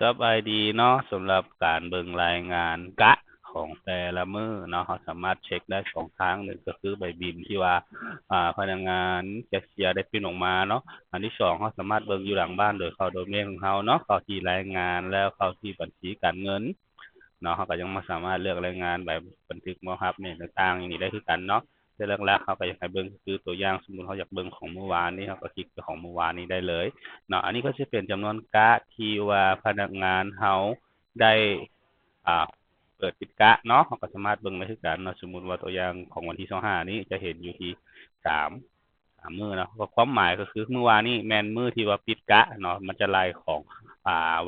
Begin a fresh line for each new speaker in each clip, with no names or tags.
สบายดีเนาะสำหรับการเบิ่งรายงานกะของแต่ละมื้อเนาะเราสามารถเช็คได้สองทางหนึ่งก็คือใบบิลที่ว่าพนักงานแคชเชียร์ได้พิมพ์ออกมาเนาะอันที่สองเราสามารถเบิ่งอยู่หลังบ้านโดยเข้าโดเมนของเราเนาะเข้าที่รายงานแล้วเข้าที่บัญชีการเงินเนาะเราก็ยังมาสามารถเลือกรายงานแบบบันทึกบ่รับเนี่ยต่างๆอย่างนี้ได้คือกันเนาะแต่เรื่องแรกเขาก็อยากให้เบิ่งคือตัวอย่างสมมุติเขาอยากเบิ่งของเมื่อวานนี้เขาก็คลิกไปของเมื่อวานนี้ได้เลยเนาะอันนี้ก็จะเป็นจำนวนกะที่ว่าพนักงานเราได้อ่าเปิดปิดกะเนาะเราก็สามารถเบิ่งได้คือกันเนาะสมมุติว่าตัวอย่างของวันที่25นี้จะเห็นอยู่ที่สามมื้อเนาะก็ความหมายก็คือเมื่อวานนี้แม่นมื้อที่ว่าปิดกะเนาะมันจะไล่ของ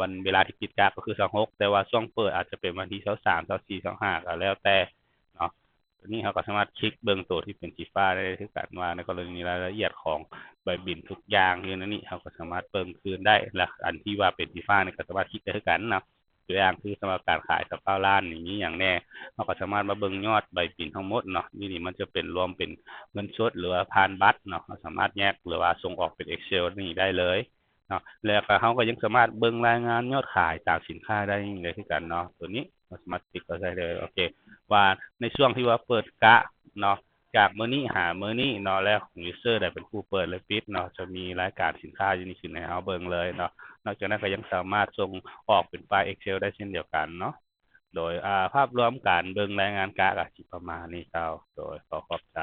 วันเวลาที่ปิดกะก็คือ26แต่ว่าช่วงเปิดอาจจะเป็นวันที่23 24 25ก็แล้วแต่เนาะทีนี้เราก็สามารถคลิกเบิ่งตัวที่เป็นสีฟ้าได้คือกันว่าในกรณีรายละเอียดของใบบิลทุกอย่างอยู่ในนี้เราก็สามารถเบิ่งคืนได้และอันที่ว่าเป็นสีฟ้านี่ก็สามารถคลิกได้คือกันเนาะตัวอย่างคือสำหรับการขายกับเป้าล้านอย่างนี้อย่างแน่เราก็สามารถมาเบิ่งยอดใบบิลทั้งหมดเนาะนี่มันจะเป็นรวมเป็นเงินสดหรือว่าผ่านบัตรเนาะเราสามารถแยกหรือว่าส่งออกเป็น Excel นี่ได้เลยเนาะแล้วก็เราก็ยังสามารถเบิ่งรายงานยอดขายตามสินค้าได้เลยคือกันเนาะตัวนี้เราสามารถคลิกก็ได้เลยโอเคว่าในช่วงที่ว่าเปิดกะเนาะจากมื้อนี้หามื้อนี้เนาะแล้วของยูเซอร์ได้เป็นผู้เปิดและปิดเนาะจะมีรายการสินค้าอยู่นี่ขึ้นให้เราเบิ่งเลยเนาะนอกจากนั้นก็ยังสามารถส่งออกเป็นไฟล์ Excel ได้เช่นเดียวกันเนาะโดยภาพรวมการเบิ่งรายงานกะก็สิประมาณนี้ครับโดยขอขอบใจ